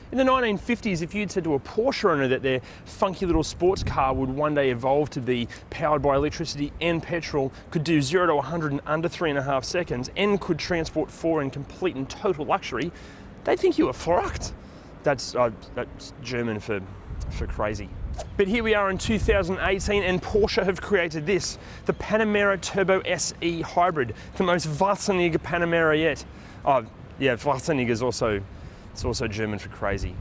In the 1950s, if you'd said to a Porsche owner that their funky little sports car would one day evolve to be powered by electricity and petrol, could do 0 to 100 in under 3.5 seconds, and could transport 4 in complete and total luxury, they'd think you were verrückt. That's German for crazy. But here we are in 2018 and Porsche have created this, the Panamera Turbo SE Hybrid, the most wahnsinnige Panamera yet. Oh yeah, wahnsinnig is also German for crazy.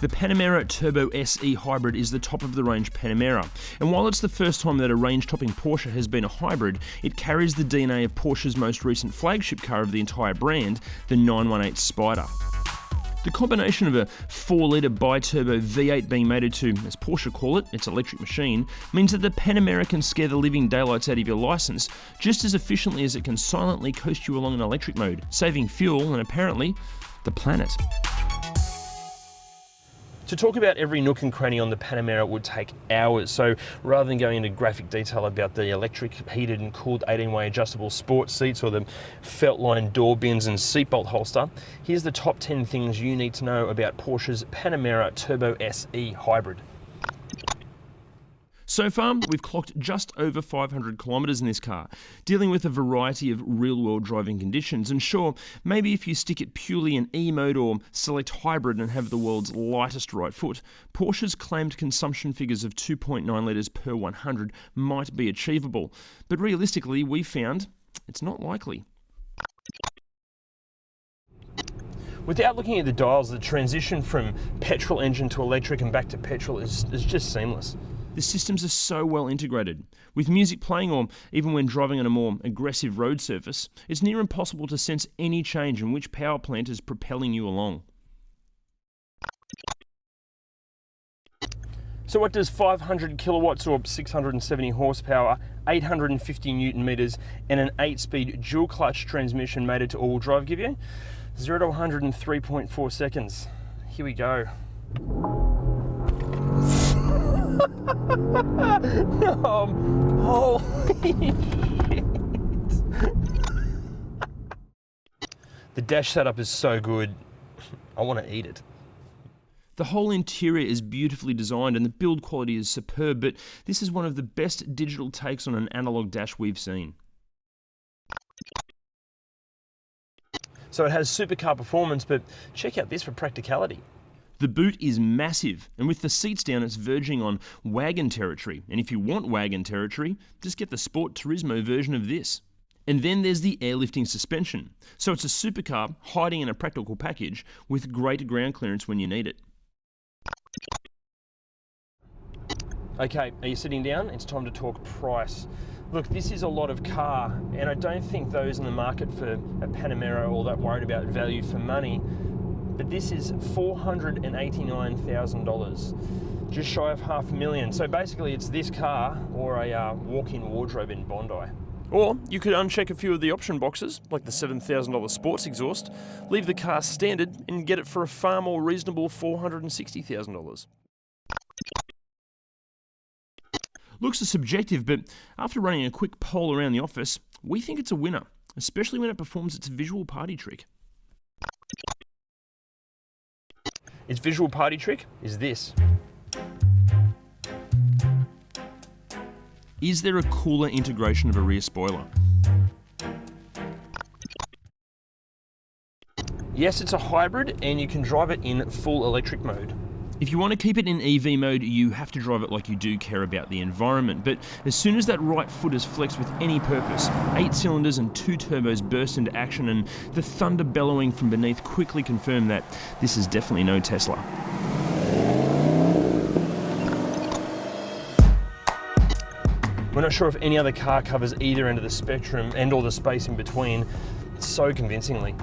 The Panamera Turbo SE Hybrid is the top-of-the-range Panamera, and while it's the first time that a range-topping Porsche has been a hybrid, it carries the DNA of Porsche's most recent flagship car of the entire brand, the 918 Spider. The combination of a 4-litre bi-turbo V8 being mated to, as Porsche call it, its electric machine, means that the Panamera can scare the living daylights out of your licence just as efficiently as it can silently coast you along in electric mode, saving fuel and apparently the planet. To talk about every nook and cranny on the Panamera would take hours, so rather than going into graphic detail about the electric, heated and cooled 18-way adjustable sports seats or the felt-lined door bins and seatbelt holster, here's the top 10 things you need to know about Porsche's Panamera Turbo SE Hybrid. So far, we've clocked just over 500 kilometres in this car, dealing with a variety of real-world driving conditions. And sure, maybe if you stick it purely in E mode or select hybrid and have the world's lightest right foot, Porsche's claimed consumption figures of 2.9 litres per 100 might be achievable. But realistically, we found it's not likely. Without looking at the dials, the transition from petrol engine to electric and back to petrol is just seamless. The systems are so well integrated. With music playing or even when driving on a more aggressive road surface, it's near impossible to sense any change in which power plant is propelling you along. So what does 500 kilowatts or 670 horsepower, 850 newton meters and an 8-speed dual clutch transmission mated to all-wheel drive give you? 0 to 100 in 3.4 seconds. Here we go. Holy shit. The dash setup is so good, I want to eat it. The whole interior is beautifully designed and the build quality is superb, but this is one of the best digital takes on an analog dash we've seen. So it has supercar performance, but check out this for practicality. The boot is massive, and with the seats down, it's verging on wagon territory. And if you want wagon territory, just get the Sport Turismo version of this. And then there's the airlifting suspension. So it's a supercar hiding in a practical package with great ground clearance when you need it. Okay, are you sitting down? It's time to talk price. Look, this is a lot of car, and I don't think those in the market for a Panamera are all that worried about value for money. But this is $489,000, just shy of $500,000. So basically it's this car or a walk-in wardrobe in Bondi. Or you could uncheck a few of the option boxes, like the $7,000 sports exhaust, leave the car standard and get it for a far more reasonable $460,000. Looks are subjective, but after running a quick poll around the office, we think it's a winner, especially when it performs its visual party trick. Its visual party trick is this. Is there a cooler integration of a rear spoiler? Yes, it's a hybrid and you can drive it in full electric mode. If you want to keep it in EV mode, you have to drive it like you do care about the environment. But as soon as that right foot is flexed with any purpose, 8 cylinders and 2 turbos burst into action, and the thunder bellowing from beneath quickly confirm that this is definitely no Tesla. We're not sure if any other car covers either end of the spectrum and all the space in between so convincingly.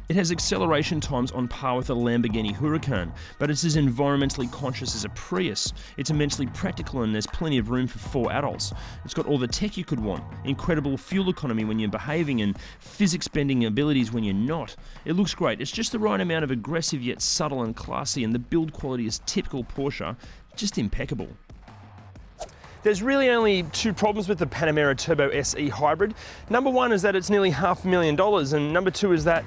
It has acceleration times on par with a Lamborghini Huracan, but it's as environmentally conscious as a Prius. It's immensely practical and there's plenty of room for 4 adults. It's got all the tech you could want, incredible fuel economy when you're behaving and physics-bending abilities when you're not. It looks great, it's just the right amount of aggressive yet subtle and classy, and the build quality is typical Porsche, just impeccable. There's really only two problems with the Panamera Turbo SE Hybrid. Number one is that it's nearly $500,000, and number two is that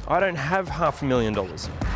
I don't have $500,000.